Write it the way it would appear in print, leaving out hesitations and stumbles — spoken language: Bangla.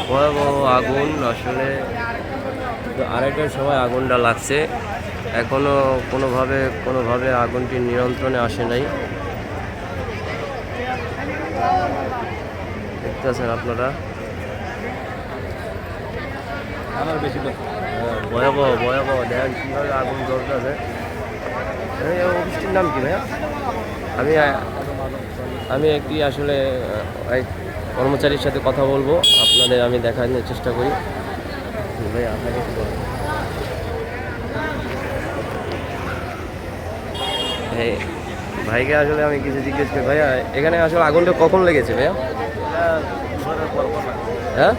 ভয়াবহ আগুন আসলে। আড়াইটার সময় আগুনটা লাগছে, এখনো কোনোভাবে আগুনটি নিয়ন্ত্রণে আসে নাই। দেখতেছেন আপনারা, ভয়াবহ দেখেন কীভাবে আগুন জ্বলতেছে। অফিসটির নাম কি ভাইয়া? আমি একটি আসলে এক কর্মচারীর সাথে কথা বলবো, আপনাদের আমি দেখানোর চেষ্টা করি। ভাইয়া আপনাকে কি বলবো? ভাইকে আসলে আমি কিছু জিজ্ঞেস করি। ভাইয়া এখানে আসলে আগুনটা কখন লেগেছে ভাইয়া? হ্যাঁ,